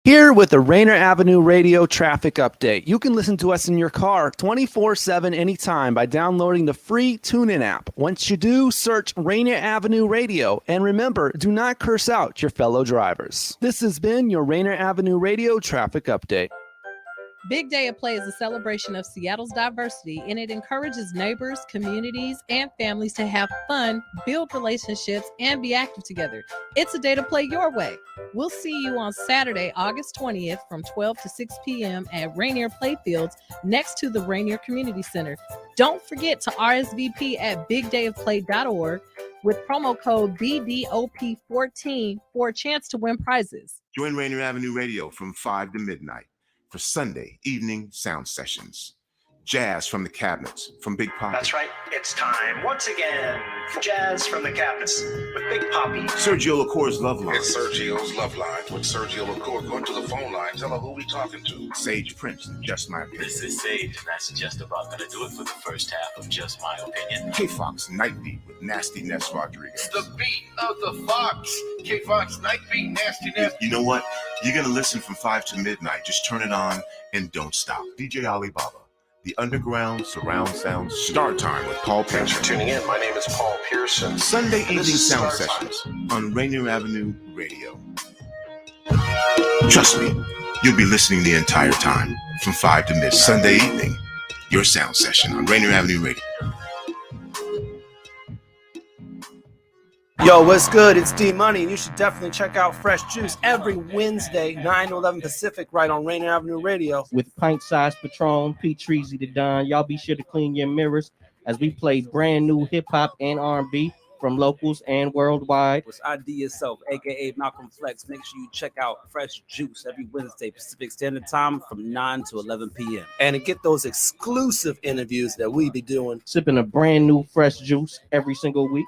Here with the Rainier Avenue Radio Traffic Update. You can listen to us in your car 24/7 anytime by downloading the free TuneIn app. Once you do, search Rainier Avenue Radio. And remember, do not curse out your fellow drivers. This has been your Rainier Avenue Radio Traffic Update. Big Day of Play is a celebration of Seattle's diversity, and it encourages neighbors, communities, and families to have fun, build relationships, and be active together. It's a day to play your way. We'll see you on Saturday, August 20th from 12 to 6 p.m. at Rainier Playfields next to the Rainier Community Center. Don't forget to RSVP at bigdayofplay.org with promo code BDOP14 for a chance to win prizes. Join Rainier Avenue Radio from 5 to midnight for Sunday evening sound sessions. Jazz from the Cabinets from Big Poppy. That's right. It's time once again for Jazz from the Cabinets with Big Poppy. Sergio LaCour's Love Line. It's Sergio's Love Lines with Sergio LaCour. Go to the phone line. Tell her who we talking to. Sage Prince and Just My Opinion. This is Sage, and that's just about going to do it for the first half of Just My Opinion. K-Fox Night Beat with Nasty Ness Rodriguez. It's the beat of the Fox. K-Fox Night Beat, Nasty Ness. You know what? You're going to listen from 5 to midnight. Just turn it on and don't stop. DJ Alibaba. The Underground Surround Sound Start Time with Paul Thanks Pearson. for tuning in. My name is Paul Pearson. Sunday evening This is sound Start Time. sessions on Rainier Avenue Radio. Trust me, you'll be listening the entire time from 5 to midnight. Sunday evening, your sound session on Rainier Avenue Radio. Yo, what's good? It's D-Money, and you should definitely check out Fresh Juice every Wednesday, 9 to 11 Pacific, right on Rainier Avenue Radio. With pint-sized Patron, P. Treasy the Don. Y'all be sure to clean your mirrors as we play brand new hip-hop and R&B from locals and worldwide. It's ID Yourself, a.k.a. Malcolm Flex. Make sure you check out Fresh Juice every Wednesday, Pacific Standard Time from 9 to 11 p.m. And to get those exclusive interviews that we be doing Sipping a brand new fresh juice every single week.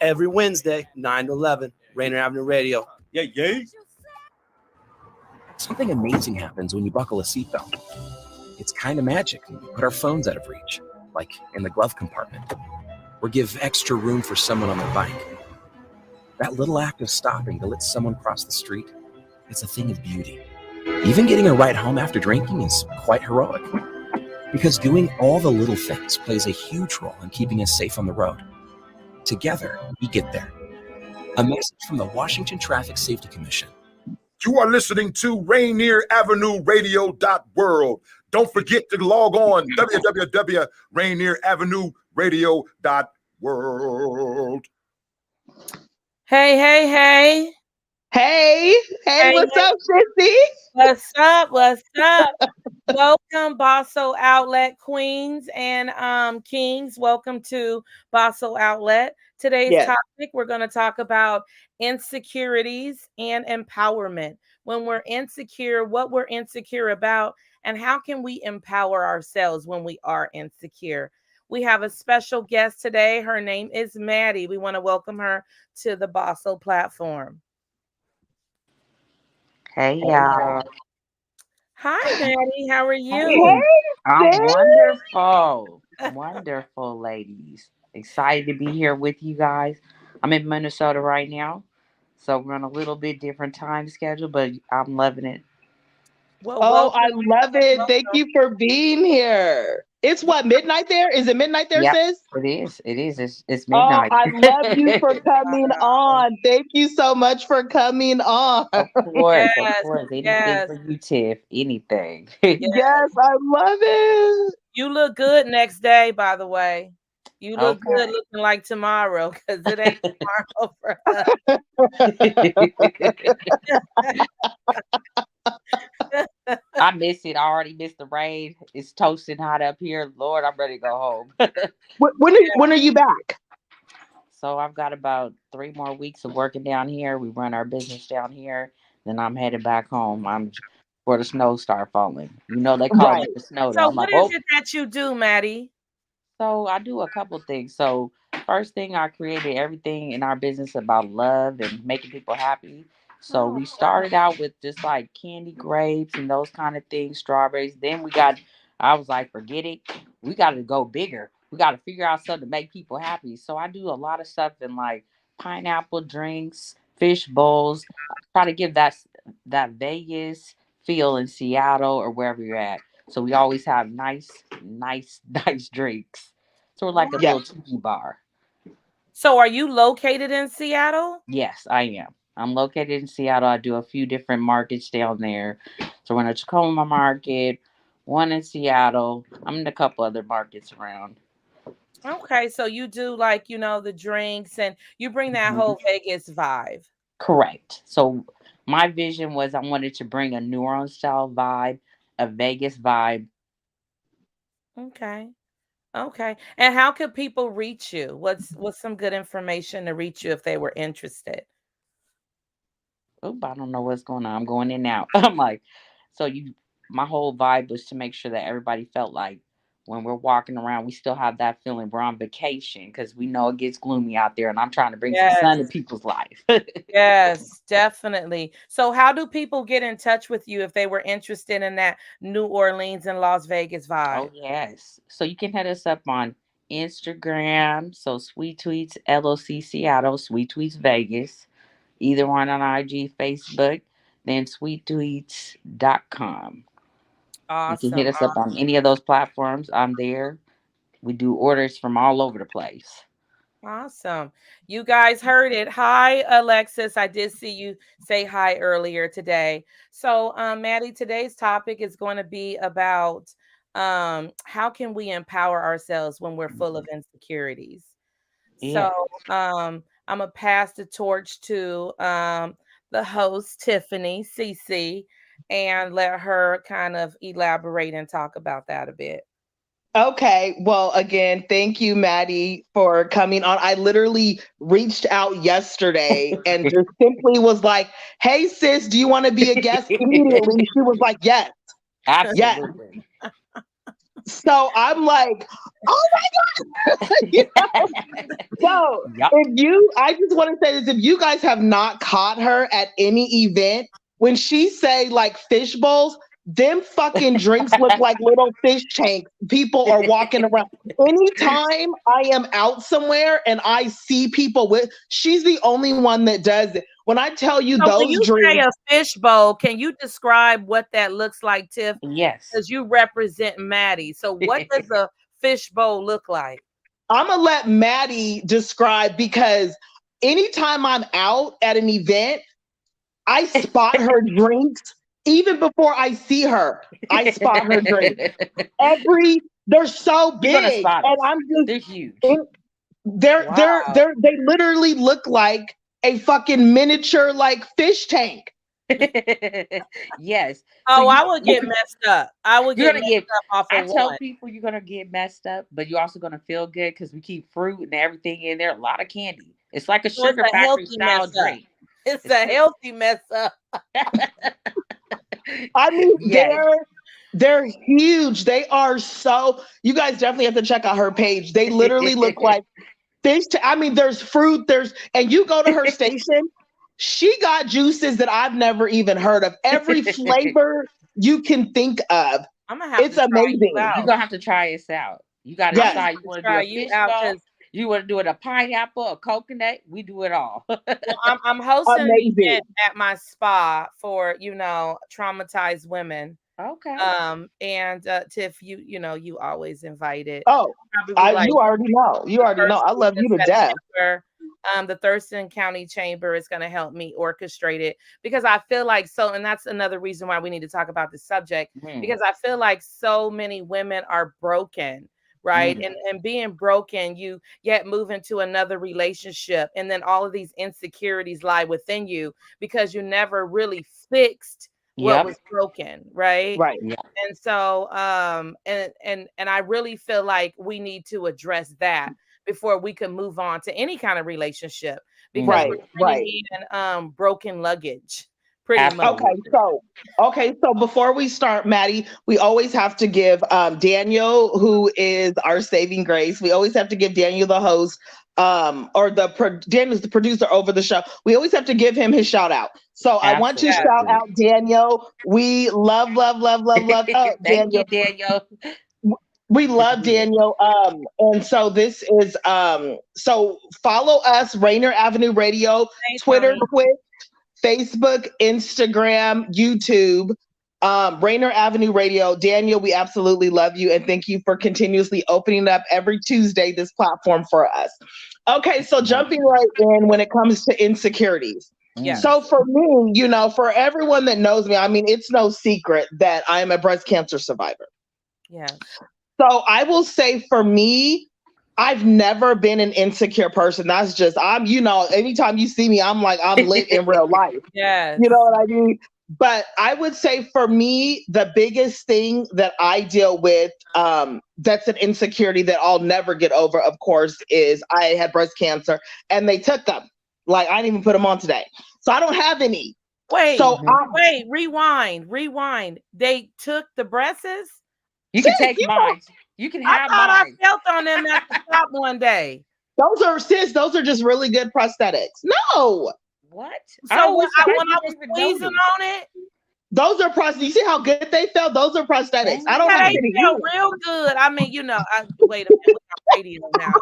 every Wednesday, 9 to 11, Rainier Avenue Radio. Yeah. Something amazing happens when you buckle a seatbelt. It's kind of magic. We put our phones out of reach, like in the glove compartment, or give extra room for someone on their bike. That little act of stopping to let someone cross the street, it's a thing of beauty. Even getting a ride home after drinking is quite heroic, because doing all the little things plays a huge role in keeping us safe on the road. Together, we get there. A message from the Washington Traffic Safety Commission. You are listening to Rainier Avenue Radio.world. Don't forget to log on www.rainieravenue.world. Hey, what's up, Sissy? What's up? Welcome, Bawsule Outlet Queens and Kings. Welcome to Bawsule Outlet. Today's topic, we're going to talk about insecurities and empowerment. When we're insecure, what we're insecure about, and how can we empower ourselves when we are insecure? We have a special guest today. Her name is Maddie. We want to welcome her to the Bawsule platform. Hey, y'all. Hi, Maddie. How are you? Hey, I'm wonderful. Wonderful, ladies. Excited to be here with you guys. I'm in Minnesota right now, so we're on a little bit different time schedule, but I'm loving it. Well, I love it. Thank you for being here. It's what, midnight there? Is it midnight there, sis? It is. It's midnight. Oh, I love you for coming on. Thank you so much for coming on. Of course. Anything for you, Tiff. Anything. Yes, I love it. You look good next day, by the way. You look good looking like tomorrow, because it ain't tomorrow for us. I miss it. I already missed the rain. It's toasting hot up here. Lord, I'm ready to go home. When are you back? So I've got about 3 more weeks of working down here. We run our business down here. Then I'm headed back home. I'm before the snow start falling. You know they call it the snow. So what is it that you do, Maddie? So I do a couple things. So first thing, I created everything in our business about love and making people happy. So we started out with just like candy grapes and those kind of things, strawberries. Then I was like, forget it. We got to go bigger. We got to figure out something to make people happy. So I do a lot of stuff in like pineapple drinks, fish bowls. Try to give that Vegas feel in Seattle or wherever you're at. So we always have nice drinks. So we're like a little tiki bar. So are you located in Seattle? Yes, I am. I'm located in Seattle. I do a few different markets down there. So we're in a Tacoma market, one in Seattle. I'm in a couple other markets around. Okay, so you do like, the drinks and you bring that whole Vegas vibe. Correct. So my vision was I wanted to bring a New Orleans style vibe, a Vegas vibe. Okay. Okay. And how could people reach you? What's some good information to reach you if they were interested? Oop, I don't know what's going on. I'm going in now. I'm like, my whole vibe was to make sure that everybody felt like when we're walking around, we still have that feeling we're on vacation because we know it gets gloomy out there and I'm trying to bring some sun to people's life. Yes, definitely. So how do people get in touch with you if they were interested in that New Orleans and Las Vegas vibe? Oh, yes. So you can hit us up on Instagram. So Sweet Tweets LOC Seattle, Sweet Tweets Vegas. Either one on IG, Facebook, then sweettweets.com. Awesome. You can hit us up on any of those platforms. I'm there. We do orders from all over the place. Awesome. You guys heard it. Hi, Alexis. I did see you say hi earlier today. So, Maddie, today's topic is going to be about how can we empower ourselves when we're full of insecurities. Yeah. So, I'm going to pass the torch to the host, Tiffany, CC, and let her kind of elaborate and talk about that a bit. Okay. Well, again, thank you, Maddie, for coming on. I literally reached out yesterday and just simply was like, hey, sis, do you want to be a guest? Immediately, she was like, yes. Absolutely. Yes. So I'm like, oh my God. So I just want to say this, if you guys have not caught her at any event, when she say like fish bowls, them fucking drinks look like little fish tanks. People are walking around. Anytime I am out somewhere and I see people she's the only one that does it. When I tell you those when you drinks, say a fish bowl, can you describe what that looks like, Tiff? Yes. Because you represent Maddie. So what does a fish bowl look like? I'm going to let Maddie describe, because anytime I'm out at an event, I spot her drinks. Even before I see her, I spot her drinks. They're so big, and I'm just, they're huge. They literally look like a fucking miniature like fish tank. Yes. Oh, I would get messed up. I would get messed up off of I tell people you're gonna get messed up, but you're also gonna feel good because we keep fruit and everything in there. A lot of candy. It's like a sugar factory style drink. It's a healthy mess up. I mean, they're huge. They are so. You guys definitely have to check out her page. They literally look like fish. I mean, there's fruit. And you go to her station. She got juices that I've never even heard of. Every flavor you can think of. I'm gonna have it's amazing. You're gonna have to try this out. You gotta decide you want to do a fish bowl. You want to do it a pineapple, a coconut? We do it all. Well, I'm hosting an event at my spa for traumatized women. Okay. And Tiff, you always invited. Oh, you already know. You already know. I love you to death. The Thurston County Chamber is going to help me orchestrate it, because I feel like and that's another reason why we need to talk about this subject, because I feel like so many women are broken, right? And being broken, you yet move into another relationship, and then all of these insecurities lie within you because you never really fixed what was broken, right? Right. And so and I really feel like we need to address that before we can move on to any kind of relationship, because we're bringing in broken luggage. Pretty much. Okay, so before we start, Maddie, we always have to give Daniel, who is our saving grace. We always have to give Daniel, the host, Daniel's the producer over the show. We always have to give him his shout out. So I want to shout out Daniel. We love. Thank you, Daniel. We love Daniel. And so this is so follow us, Rainier Avenue Radio, Twitter, Twitch, Facebook, Instagram, YouTube, Rainier Avenue Radio. Daniel, we absolutely love you and thank you for continuously opening up every Tuesday this platform for us. Okay, so jumping right in when it comes to insecurities. Yeah. So for me, you know, for everyone that knows me, I mean, it's no secret that I am a breast cancer survivor. Yes. So I will say for me, I've never been an insecure person. That's just, I'm, you know, anytime you see me, I'm like, I'm lit in real life. Yes. You know what I mean? But I would say for me, the biggest thing that I deal with, that's an insecurity that I'll never get over, of course, is I had breast cancer and they took them. Like, I didn't even put them on today. So I don't have any. Wait, so wait, rewind. They took the breasts? You can take mine. You can have mine. I felt on them at the shop one day. Those are just really good prosthetics. No. What? So when I was squeezing on it, those are prosthetics. You see how good they felt? Those are prosthetics. I don't have any. They felt real good. I mean, you know, wait a minute, we're on radio now.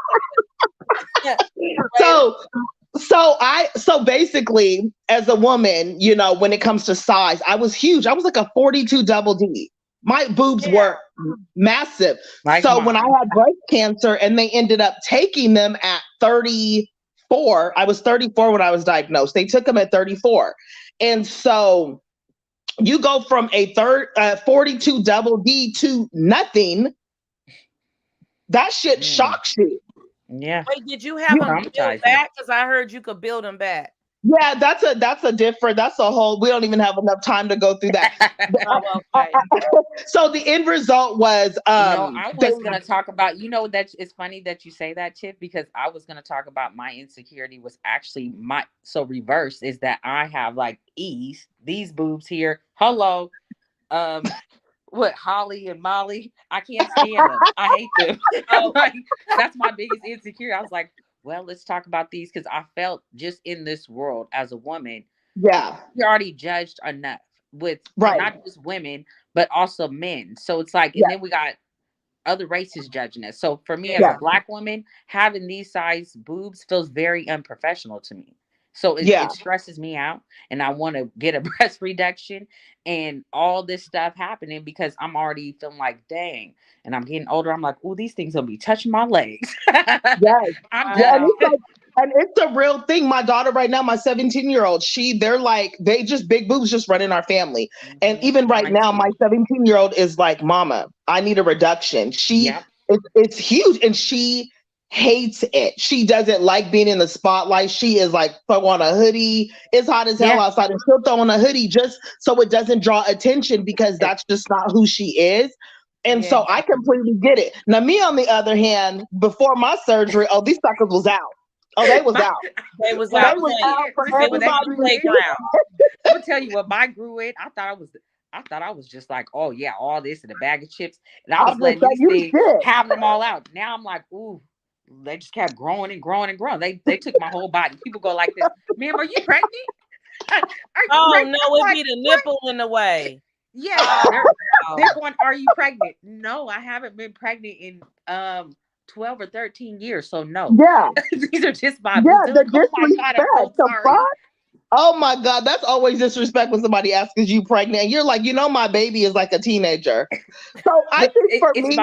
So basically, as a woman, you know, when it comes to size, I was huge. I was like a 42 double D. My boobs were massive. So when I had breast cancer and they ended up taking them at 34, I was 34 when I was diagnosed. They took them at 34. And so you go from a 42 double D to nothing. That shit shocks you. Yeah. Wait, did you have them built back? Because I heard you could build them back. Yeah, that's a whole, we don't even have enough time to go through that. So the end result was I was gonna talk about, you know, that it's funny that you say that, Tiff, because I was gonna talk about my insecurity was actually reverse is that I have like these boobs here. Hello. What, Holly and Molly? I can't stand them. I hate them. Like, that's my biggest insecurity. I was like, well, let's talk about these because I felt just in this world as a woman. Yeah. You're already judged enough with not just women, but also men. So it's like, and then we got other races judging us. So for me as a Black woman, having these size boobs feels very unprofessional to me. So it stresses me out and I want to get a breast reduction and all this stuff happening because I'm already feeling like, dang, and I'm getting older. I'm like, oh, these things will be touching my legs. Yes. And it's a real thing. My daughter right now, my 17-year-old, they just big boobs just run in our family. And even right now, my 17-year-old is like, Mama, I need a reduction. It's huge. And she hates it. She doesn't like being in the spotlight. She is like, throw on a hoodie. It's hot as hell outside and she'll throw on a hoodie just so it doesn't draw attention because that's just not who she is. And so I completely get it. Now me on the other hand, before my surgery, these suckers was out. Oh, they was out. They was out for everybody. I'm gonna tell you what mine grew in. I thought I was just like, oh yeah, all this in a bag of chips. And I was letting these things have them all out. Now I'm like, ooh, they just kept growing and growing and growing. They took my whole body. People go like this, ma'am, are you pregnant? Pregnant? No, it'd be the nipple in the way. Yeah, they're going, are you pregnant? No, I haven't been pregnant in 12 or 13 years. So no. Yeah. These are just my the disrespect. Oh my God, I'm so sorry. Oh my God, that's always disrespect when somebody asks is you pregnant and you're like, you know, my baby is like a teenager. So I think for me,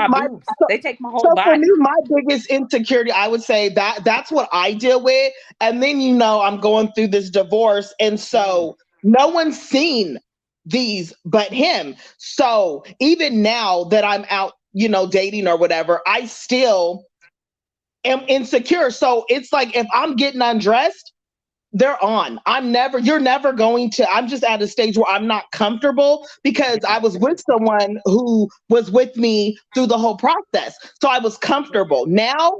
they take my whole body. For me, my biggest insecurity, I would say that's what I deal with. And then, you know, I'm going through this divorce. And so no one's seen these but him. So even now that I'm out, you know, dating or whatever, I still am insecure. So it's like, if I'm getting undressed, they're on. You're never going to, I'm just at a stage where I'm not comfortable because I was with someone who was with me through the whole process. So I was comfortable. Now,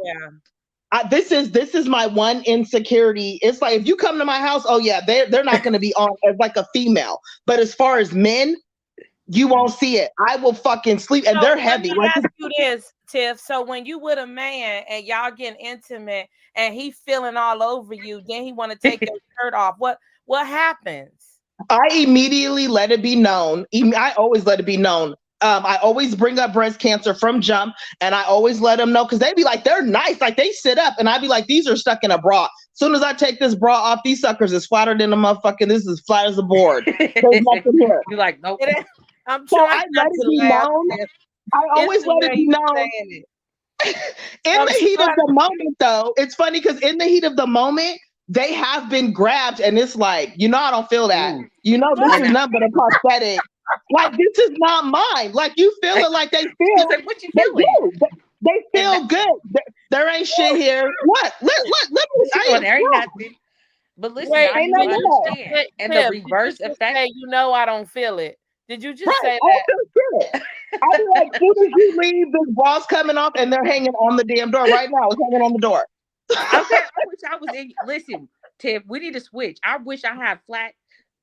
this is my one insecurity. It's like, if you come to my house, oh yeah, they're not going to be on as like a female. But as far as men, you won't see it. I will fucking sleep, and they're heavy. Let me ask you this, Tiff. So when you with a man and y'all getting intimate and he feeling all over you, then he want to take your shirt off. What happens? I immediately let it be known. I always let it be known. I always bring up breast cancer from jump, and I always let them know because they be like, they're nice, like they sit up, and I be like, these are stuck in a bra. Soon as I take this bra off, these suckers is flatter than a motherfucking. This is flat as a board. There's nothing here. You're like, nope. I'm So trying I not let it to be laugh. known. I always let it be known. In the heat of the moment, though, it's funny because in the heat of the moment, they have been grabbed, and it's like, you know, I don't feel that. You know, this is nothing but a prosthetic. Like, this is not mine. Like, you feel it like they feel. Like, what you They feeling? do. They feel good. There ain't shit here. What? Let me. There ain't nothing. But listen, Wait, I ain't do nothing else. understand. And Tiff, the did you reverse just effect. say, you know, I don't feel it. Did you just Right, say I that? don't feel shit. I be like, soon as you leave, this bra's coming off, and they're hanging on the damn door right now. It's hanging on the door. I wish I was in. Listen, Tiff, we need to switch. I wish I had flat.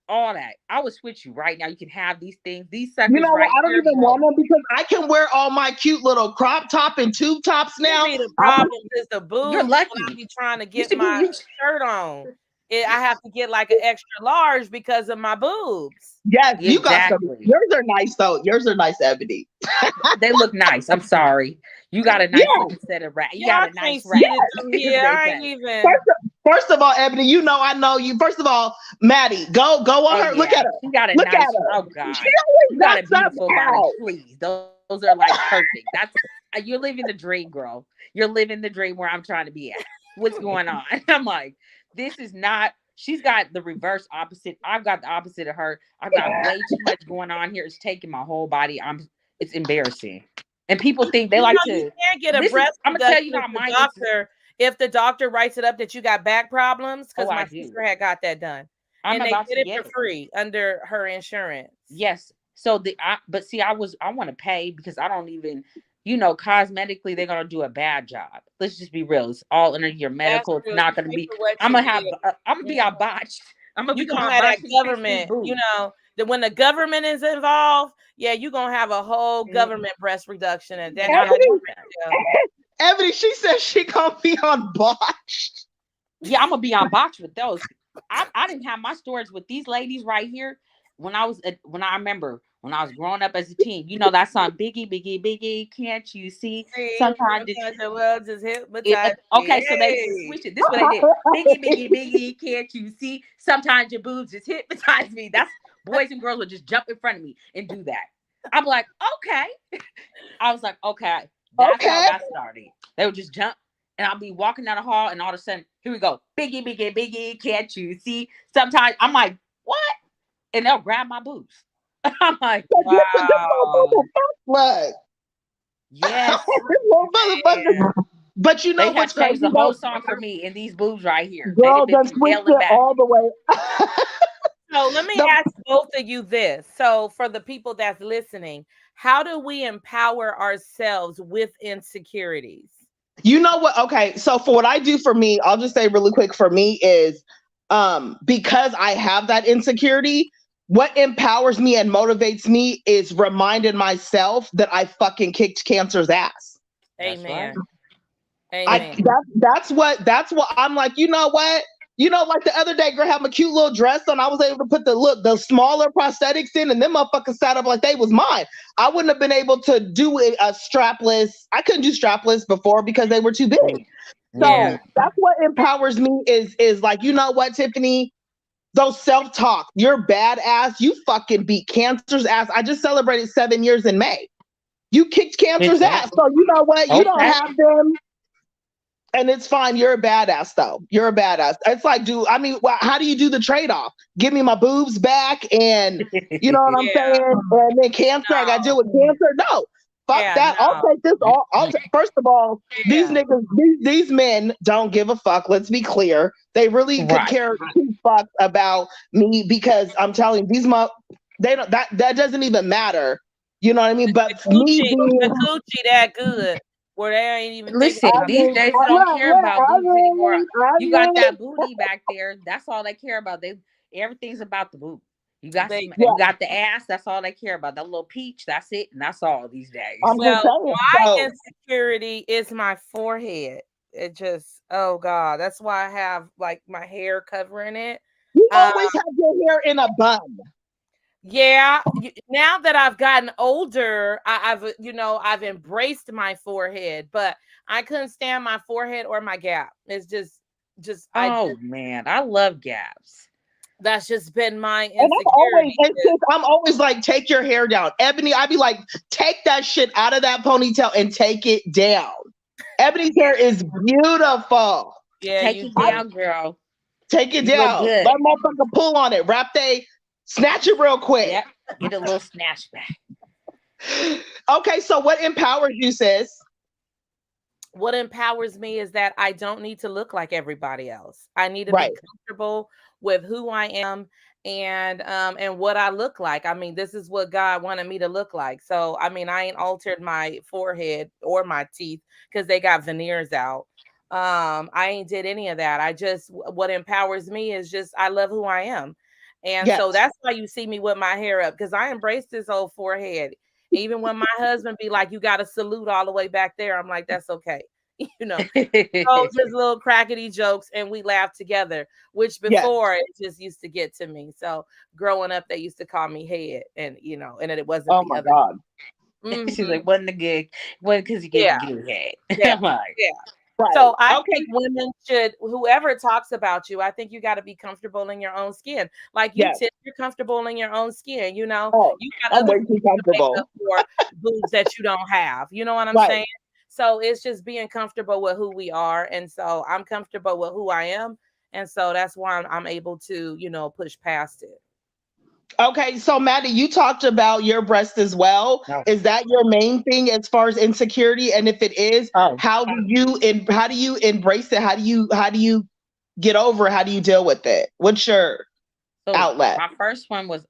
All that. I would switch you right now. You can have these things. These suckers You know what? right I don't here. even want them because I can wear all my cute little crop top and tube tops now. The problem is the boobs. You're lucky. When I be trying to You get should be my used- shirt on, I have to get like an extra large because of my boobs. Yes, you got some. Exactly. Yours are nice though. Yours are nice, Ebony. They look nice. I'm sorry. You got a nice looking set of rat. You got a nice rat. I ain't even. First of all, Ebony, you know I know you. First of all, Maddie, go on her. Look at her. She got a Look nice. at her. Oh God. She always You got a got beautiful something body. out. Please, those are like perfect. That's you're living the dream, girl. You're living the dream where I'm trying to be at. What's going on? I'm like, this is not. She's got the reverse opposite. I've got the opposite of her. I've got way too much going on here. It's taking my whole body. It's embarrassing. And people think they like to. You can't get a breast. I'm gonna tell you how my doctor. If the doctor writes it up that you got back problems, because my sister had got that done, and they did it for free under her insurance. Yes. So but see, I want to pay because I don't even. Cosmetically, they're gonna do a bad job. Let's just be real. It's all under your medical. It's not gonna be. I'm gonna be on botched. I'm gonna be gonna have that government. You know that when the government is involved, you're gonna have a whole government breast reduction at that. Ebony, she said she gonna be on botched. Yeah, I'm gonna be on botched with those. I didn't have my stories with these ladies right here when I remember. When I was growing up as a teen, that song Biggie, Biggie, Biggie, can't you see? Sometimes the world just hypnotized. Okay, so they switched it. This is what they did. Biggie, Biggie, Biggie, can't you see? Sometimes your boobs just hypnotize me. That's boys and girls would just jump in front of me and do that. I'm like, okay. I was like, okay. That's how that started. They would just jump and I'll be walking down the hall and all of a sudden, here we go. Biggie, Biggie, Biggie, can't you see? Sometimes I'm like, what? And they'll grab my boobs. I'm like, wow. Look. Yes. But you know they what's have changed crazy? The whole song for me in these boobs right here. Girl, done switched it all the way. So let me ask both of you this. So for the people that's listening, how do we empower ourselves with insecurities? You know what? Okay, so for what I do for me, I'll just say really quick for me is because I have that insecurity, what empowers me and motivates me is reminding myself that I fucking kicked cancer's ass. Amen. Amen. That's what I'm like, you know what? Like the other day, girl had my cute little dress on. I was able to put the smaller prosthetics in, and them motherfuckers sat up like they was mine. I wouldn't have been able to do a strapless. I couldn't do strapless before because they were too big. So that's what empowers me is like, you know what, Tiffany? Those self-talk, you're badass. You fucking beat cancer's ass. I just celebrated 7 years in May. You kicked cancer's ass. So you know what? You don't have them. And it's fine. You're a badass, though. You're a badass. It's like, how do you do the trade-off? Give me my boobs back, and you know what I'm saying? And then cancer, I got to deal with cancer. No, fuck that. No. I'll take this. First of all, these niggas, these men don't give a fuck. Let's be clear. They really could care two fucks about me because I'm telling you, they don't. That doesn't even matter. You know what I mean? But the coochie that good. Where they ain't even listen. These days they don't care about boobs anymore. You got that booty back there. That's all they care about. Everything's about the boob. You got the ass. That's all they care about. That little peach. That's it, and that's all these days. Well, my insecurity is my forehead. It just, oh God, that's why I have like my hair covering it. You always have your hair in a bun. Yeah, now that I've gotten older, I've embraced my forehead, but I couldn't stand my forehead or my gap. It's just man, I love gaps. That's just been my And insecurity. I'm always like, take your hair down. Ebony, I'd be like, take that shit out of that ponytail and take it down. Ebony's hair is beautiful. Yeah, take it down, girl. Take it You look down. good. Let motherfucker pull on it. Wrap they snatch it real quick. Yep. Get a little snatch back. Okay, so what empowers you, sis? What empowers me is that I don't need to look like everybody else. I need to be comfortable with who I am and what I look like. I mean, this is what God wanted me to look like. So, I mean, I ain't altered my forehead or my teeth because they got veneers out. I ain't did any of that. What empowers me is just I love who I am. And so that's why you see me with my hair up, because I embrace this old forehead. Even when my husband be like, you got to salute all the way back there, I'm like, that's okay. So just little crackety jokes and we laugh together, which before it just used to get to me. So growing up, they used to call me head and it wasn't. Oh my God. She's like, wasn't the good, wasn't because you get good head. Yeah. Like, Right. So I think women should, whoever talks about you, I think you got to be comfortable in your own skin. Like you, Tiff, you're comfortable in your own skin. You got I'm way too comfortable for boobs that you don't have. You know what I'm saying? So it's just being comfortable with who we are, and so I'm comfortable with who I am, and so that's why I'm able to, push past it. Okay, so Maddie, you talked about your breast as well. No. Is that your main thing as far as insecurity? And if it is, how do you embrace it? How do you get over it? How do you deal with it? What's your outlet? My first one was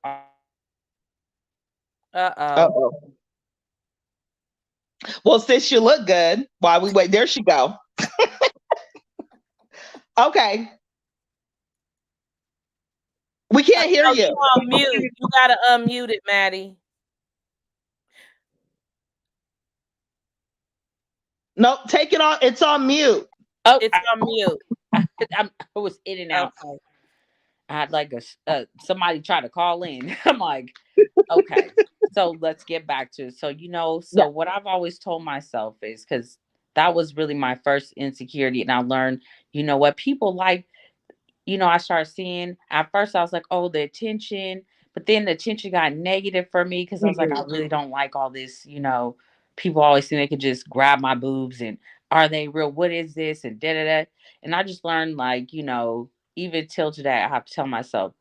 Well, sis, you look good. While we wait, there she go. Okay. We can't hear you. You on mute. You gotta unmute it, Maddie. Nope, take it on. It's on mute. Oh, it's on mute. I was in and out. Okay. I had like somebody try to call in. I'm like, okay. So let's get back to it. So what I've always told myself is, because that was really my first insecurity, and I learned, what people like. I started seeing, at first I was like, oh, the attention, but then the attention got negative for me because I was like, I really don't like all this, people always think they could just grab my boobs and are they real? What is this? And da-da-da. And I just learned, like, even till today, I have to tell myself,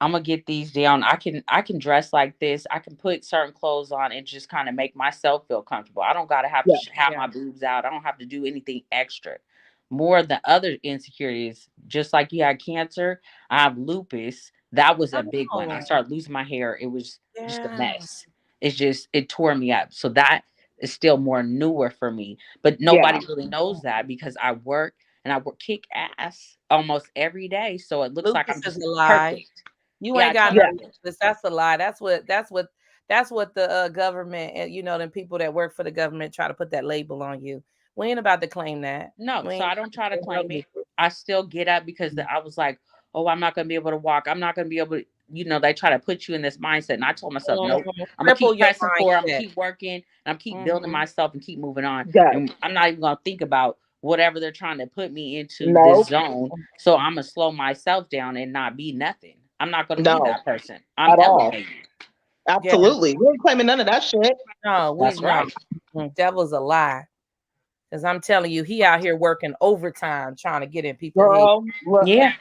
I'm gonna get these down. I can dress like this. I can put certain clothes on and just kind of make myself feel comfortable. I don't gotta have to have my boobs out. I don't have to do anything extra. More of the other insecurities, just like you had cancer, I have lupus. That was a big one. I started losing my hair. It was just a mess. It tore me up. So that is still more newer for me. But nobody really knows that because I work and I work kick ass almost every day. So it looks like I'm just perfect. You ain't got no lupus. That's a lie. That's what the government and them people that work for the government try to put that label on you. We ain't about to claim that. No, so I don't try to claim it. I still get up because I was like, oh, I'm not going to be able to walk. I'm not going to be able to, they try to put you in this mindset. And I told myself, no, I'm going to keep pressing forward. I'm going to keep working. And I'm keep building myself and keep moving on. And I'm not even going to think about whatever they're trying to put me into this zone. So I'm going to slow myself down and not be nothing. I'm not going to be that person. I'm elevating. Absolutely. We ain't claiming none of that shit. No, that's right. Devil's a lie. Because I'm telling you, he out here working overtime trying to get in people. Yeah.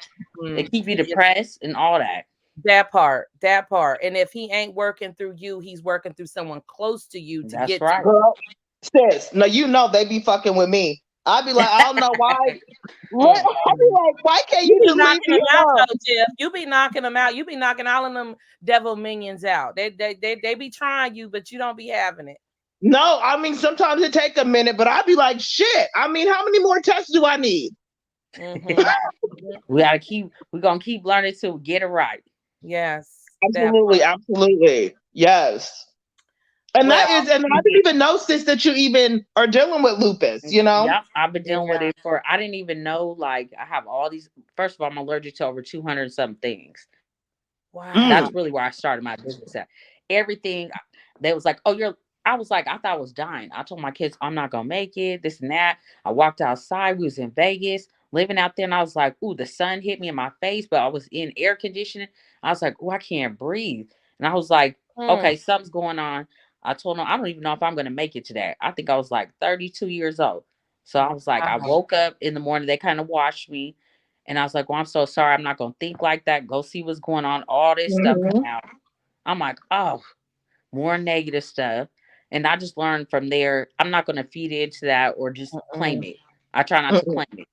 They keep you depressed and all that. That part. And if he ain't working through you, he's working through someone close to you to get right. Girl, sis, no, they be fucking with me. I'd be like, I don't know why. I'd be like, why can't you just leave me alone? You be knocking them out. You be knocking all of them devil minions out. They be trying you, but you don't be having it. No, I mean, sometimes it take a minute, but I'd be like, shit. I mean, how many more tests do I need? We're going to keep learning to get it right. Yes. Absolutely. Yes. And and I didn't even know, sis, that you even are dealing with lupus, Yeah, I've been dealing with it I didn't even know, like, I have all these, first of all, I'm allergic to over 200 some things. Wow. That's really where I started my business at. Everything they was like, oh, I was like, I thought I was dying. I told my kids, I'm not gonna make it, this and that. I walked outside, we was in Vegas, living out there, and I was like, ooh, the sun hit me in my face, but I was in air conditioning. I was like, oh, I can't breathe. And I was like, okay, something's going on. I told them, I don't even know if I'm gonna make it today. I think I was like 32 years old. So I was like, I woke up in the morning, they kind of washed me. And I was like, well, I'm so sorry. I'm not going to think like that. Go see what's going on. All this stuff come out. I'm like, oh, more negative stuff. And I just learned from there. I'm not going to feed into that or just claim it. I try not to claim it.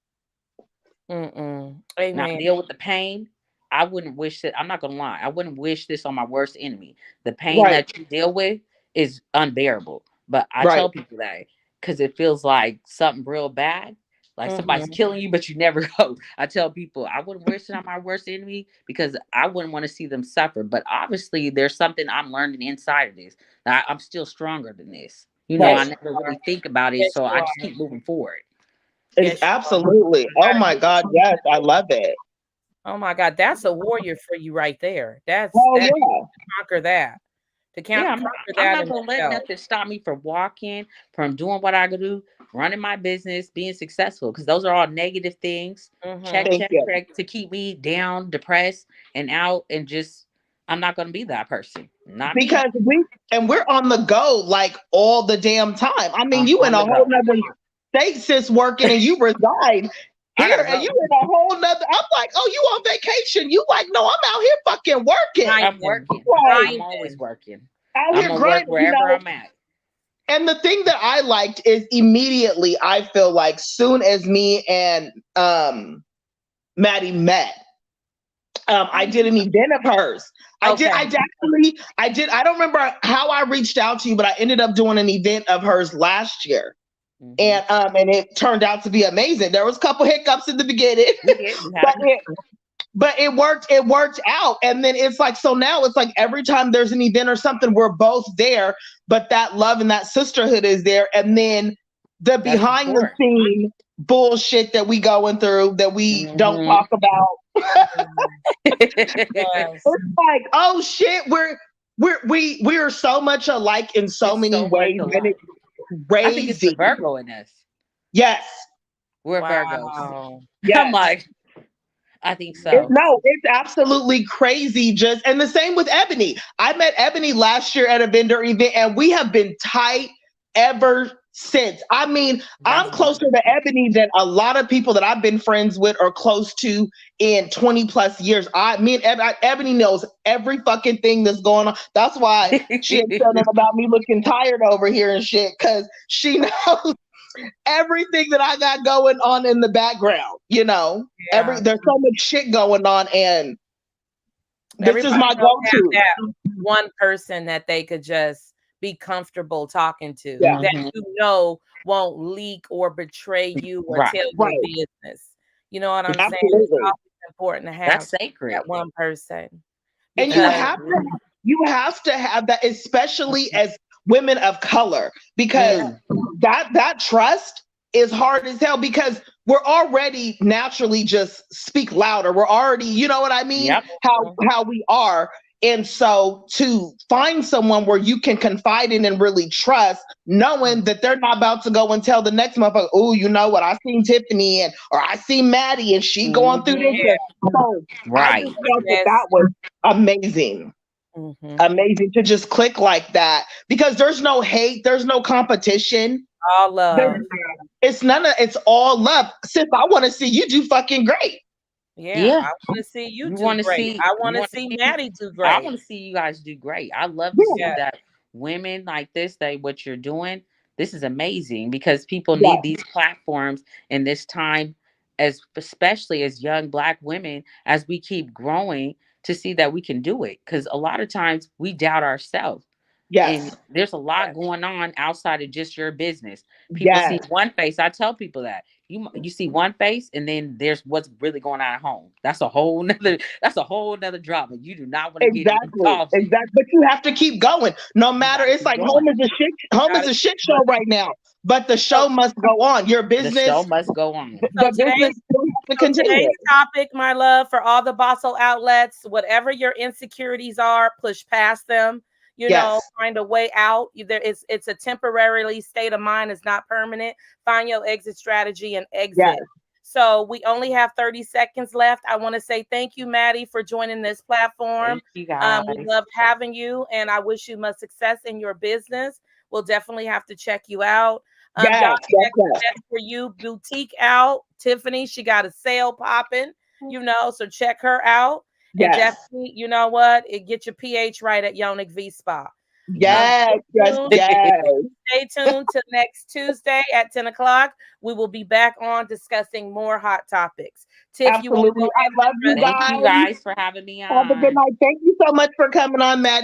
Amen. Not deal with the pain. I wouldn't wish it. I'm not going to lie. I wouldn't wish this on my worst enemy. The pain that you deal with is unbearable. But I tell people that because it feels like something real bad. Like somebody's killing you, but you never go. I tell people I wouldn't wish it on my worst enemy because I wouldn't want to see them suffer. But obviously, there's something I'm learning inside of this. That I'm still stronger than this. You know, I never really think about it, so I just keep moving forward. Absolutely. Oh my God, yes, I love it. Oh my God, that's a warrior for you right there. That's to conquer that. I'm not gonna let nothing stop me from walking, from doing what I could do, running my business, being successful. Because those are all negative things. Check to keep me down, depressed, and out, and just I'm not gonna be that person. Not because me. we're on the go like all the damn time. I mean, you in a whole nother state, sis, working, and you reside here, and you in a whole nother. I'm like, oh, you on vacation? You like, no, I'm out here fucking working. I'm working. I'm always working. Out here grinding, wherever I'm at. And the thing that I liked is immediately, I feel like soon as me and Maddie met, I did an event of hers. I did. I don't remember how I reached out to you, but I ended up doing an event of hers last year. And it turned out to be amazing. There was a couple hiccups in the beginning, but it worked out. And then it's like, so now it's like every time there's an event or something, we're both there, but that love and that sisterhood is there. And then the behind the scene bullshit that we going through that we don't talk about. It's like, oh shit, we are so much alike in so many ways. And it's crazy. I think it's the Virgo in us. Yes. We're Virgos. Yes. I'm like, I think so. It's absolutely crazy. And the same with Ebony. I met Ebony last year at a vendor event, and we have been tight ever since. I mean, I'm closer to Ebony than a lot of people that I've been friends with or close to in 20 plus years. Ebony knows every fucking thing that's going on. That's why she had said that about me looking tired over here and shit, because she knows everything that I got going on in the background. You know, there's so much shit going on, and this is my go-to. That one person that they could just be comfortable talking to, that you know won't leak or betray you or tell your business. You know what I'm saying? It's always important to have that's sacred. That one person. And you have to have that, especially as women of color, because that trust is hard as hell, because we're already naturally just speak louder. We're already, you know what I mean? How we are. And so to find someone where you can confide in and really trust, knowing that they're not about to go and tell the next motherfucker, oh, you know what, I seen Tiffany or I seen Maddie and she going through this. So I just felt that was amazing. Amazing to just click like that, because there's no hate, there's no competition. All love. It's all love. Sis, I want to see you do fucking great. Yeah. I want to see you do great. I want to see Maddie do great. I want to see you guys do great. I love to see that women like this, what you're doing, this is amazing, because people need these platforms in this time, especially as young Black women, as we keep growing, to see that we can do it. Because a lot of times we doubt ourselves. And there's a lot going on outside of just your business. People see one face. I tell people that you see one face, and then there's what's really going on at home. That's a whole nother drama. You do not want to get involved. Exactly. But you have to keep going. No matter, it's like home is a shit show right now. But the show must go on. Your business, the show must go on. The business to continue. Today's topic, my love, for all the Bawsule outlets, whatever your insecurities are, push past them. You know, find a way out. It's a temporarily state of mind. It's not permanent. Find your exit strategy and exit. Yes. So we only have 30 seconds left. I want to say thank you, Maddie, for joining this platform. Thank you guys. We loved having you, and I wish you much success in your business. We'll definitely have to check you out. Y'all check For You boutique out. Tiffany, she got a sale popping, you know, so check her out. And definitely, you know what? Get your pH right at Yonic V Spa. Yes. Stay tuned till next Tuesday at 10 o'clock. We will be back on discussing more hot topics. Tiff, Absolutely. I love you guys. Thank you guys for having me on. Have a good night. Thank you so much for coming on, Maddie.